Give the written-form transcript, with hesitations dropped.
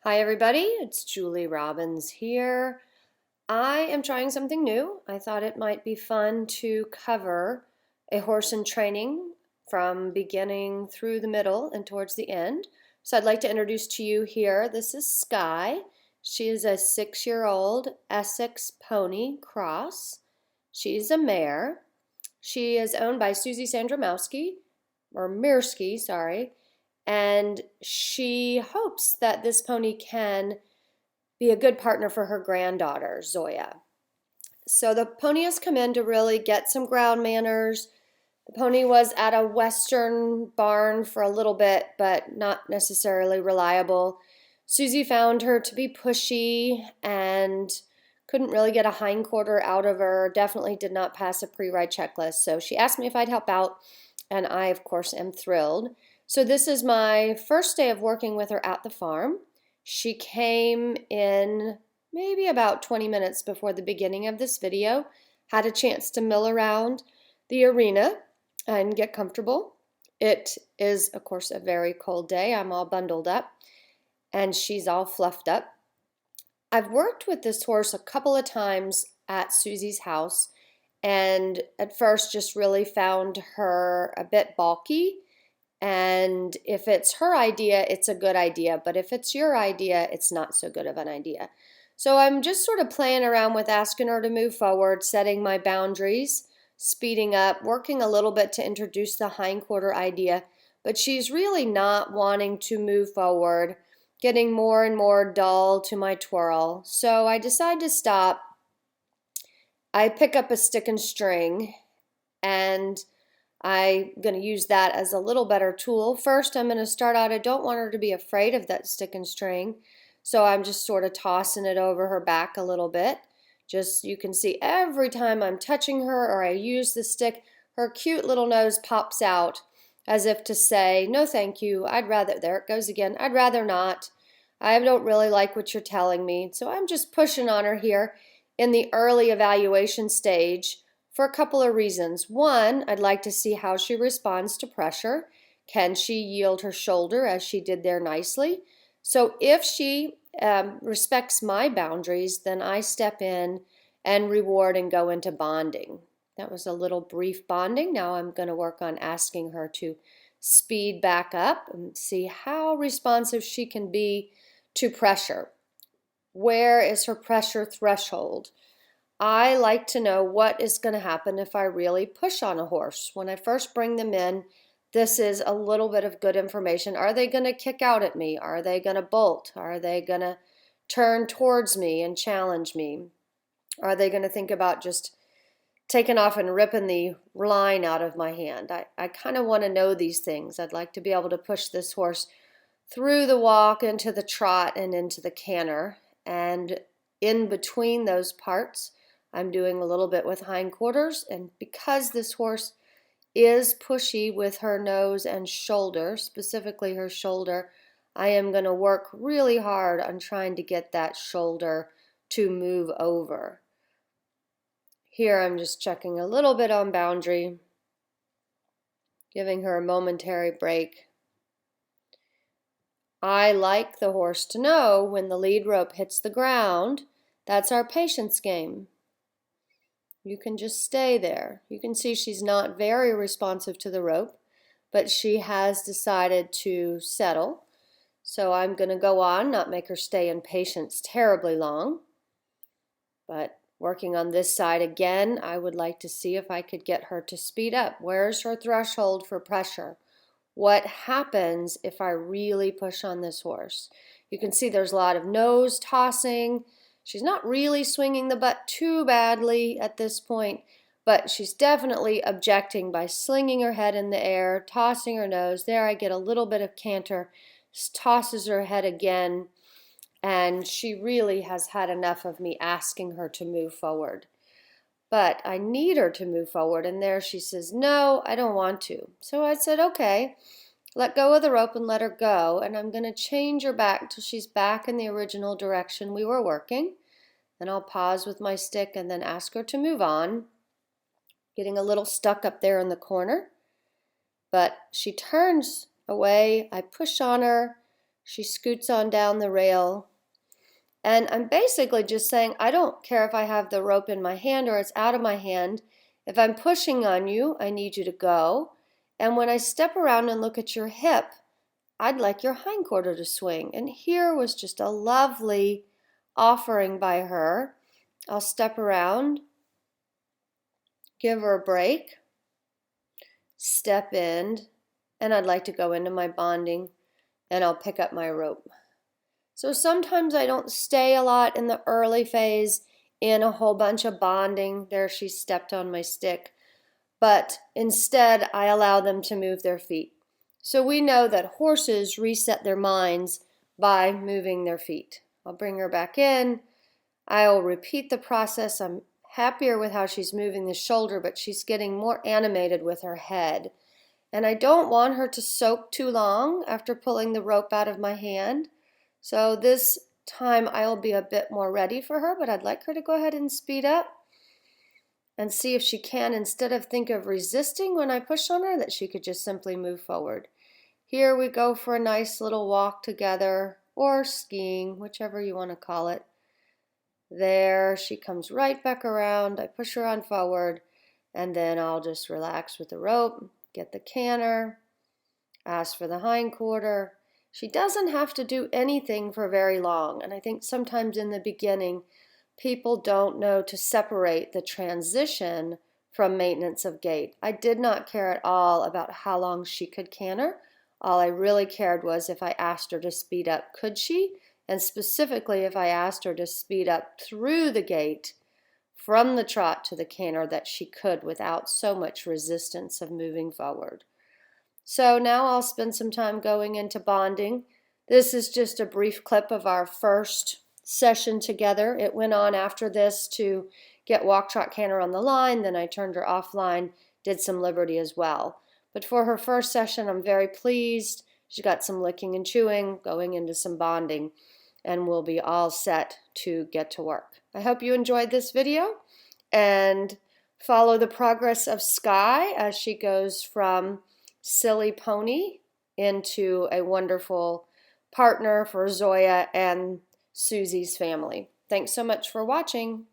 Hi everybody, it's Julie Robbins here. I am trying something new. I thought it might be fun to cover a horse in training from beginning through the middle and towards the end. So I'd like to introduce to you here, this is Skye. She is a 6-year-old Essex pony cross. She's a mare. She is owned by Susie Sandomirsky, or Mirsky, sorry, and she hopes that this pony can be a good partner for her granddaughter, Zoya. So the pony has come in to really get some ground manners. The pony was at a Western barn for a little bit, but not necessarily reliable. Susie found her to be pushy and couldn't really get a hindquarter out of her, definitely did not pass a pre-ride checklist. So she asked me if I'd help out, and I, of course, am thrilled. So this is my first day of working with her at the farm. She came in maybe about 20 minutes before the beginning of this video, had a chance to mill around the arena and get comfortable. It is, of course, a very cold day. I'm all bundled up and she's all fluffed up. I've worked with this horse a couple of times at Susie's house and at first just really found her a bit bulky. And if it's her idea, it's a good idea. But if it's your idea, it's not so good of an idea. So I'm just sort of playing around with asking her to move forward, setting my boundaries, speeding up, working a little bit to introduce the hindquarter idea. But she's really not wanting to move forward, getting more and more dull to my twirl. So I decide to stop. I pick up a stick and string and I'm going to use that as a little better tool. First, I'm going to start out, I don't want her to be afraid of that stick and string. So I'm just sort of tossing it over her back a little bit. Just, you can see every time I'm touching her or I use the stick, her cute little nose pops out as if to say, no thank you, I'd rather, there it goes again, I'd rather not. I don't really like what you're telling me. So I'm just pushing on her here in the early evaluation stage for a couple of reasons. One, I'd like to see how she responds to pressure. Can she yield her shoulder as she did there nicely? So if she respects my boundaries, then I step in and reward and go into bonding. That was a little brief bonding. Now I'm going to work on asking her to speed back up and see how responsive she can be to pressure. Where is her pressure threshold? I like to know what is going to happen if I really push on a horse. When I first bring them in, this is a little bit of good information. Are they going to kick out at me? Are they going to bolt? Are they going to turn towards me and challenge me? Are they going to think about just taking off and ripping the line out of my hand? I kind of want to know these things. I'd like to be able to push this horse through the walk, into the trot, and into the canter. And in between those parts, I'm doing a little bit with hindquarters, and because this horse is pushy with her nose and shoulder, specifically her shoulder, I am going to work really hard on trying to get that shoulder to move over. Here I'm just checking a little bit on boundary, giving her a momentary break. I like the horse to know when the lead rope hits the ground, that's our patience game. You can just stay there. You can see she's not very responsive to the rope, but she has decided to settle. So I'm going to go on, not make her stay in patience terribly long. But working on this side again, I would like to see if I could get her to speed up. Where's her threshold for pressure? What happens if I really push on this horse? You can see there's a lot of nose tossing. She's not really swinging the butt too badly at this point, but she's definitely objecting by slinging her head in the air, tossing her nose. There I get a little bit of canter, tosses her head again, and she really has had enough of me asking her to move forward. But I need her to move forward, and there she says, no, I don't want to. So I said, okay, let go of the rope and let her go, and I'm going to change her back till she's back in the original direction we were working. Then I'll pause with my stick and then ask her to move on, getting a little stuck up there in the corner. But she turns away, I push on her, She scoots on down the rail. And I'm basically just saying, I don't care if I have the rope in my hand or it's out of my hand. If I'm pushing on you, I need you to go. And when I step around and look at your hip, I'd like your hindquarter to swing. And here was just a lovely offering by her. I'll step around, give her a break, step in, and I'd like to go into my bonding, and I'll pick up my rope. So sometimes I don't stay a lot in the early phase in a whole bunch of bonding. There she stepped on my stick. But instead, I allow them to move their feet. So we know that horses reset their minds by moving their feet. I'll bring her back in. I'll repeat the process. I'm happier with how she's moving the shoulder, but she's getting more animated with her head. And I don't want her to soak too long after pulling the rope out of my hand. So this time I'll be a bit more ready for her, but I'd like her to go ahead and speed up and see if she can, instead of think of resisting when I push on her, that she could just simply move forward. Here we go for a nice little walk together, or skiing, whichever you want to call it. There, she comes right back around. I push her on forward, and then I'll just relax with the rope, get the canter, ask for the hindquarter. She doesn't have to do anything for very long, and I think sometimes in the beginning, people don't know to separate the transition from maintenance of gait. I did not care at all about how long she could canter. All I really cared was if I asked her to speed up, could she? And specifically if I asked her to speed up through the gait from the trot to the canter, that she could without so much resistance of moving forward. So now I'll spend some time going into bonding. This is just a brief clip of our first session together. It went on after this to get walk, trot, canter on the line. Then I turned her offline, did some liberty as well. But for her first session, I'm very pleased. She got some licking and chewing, going into some bonding, and we'll be all set to get to work. I hope you enjoyed this video and follow the progress of Skye as she goes from silly pony into a wonderful partner for Zoya and Susie's family. Thanks so much for watching.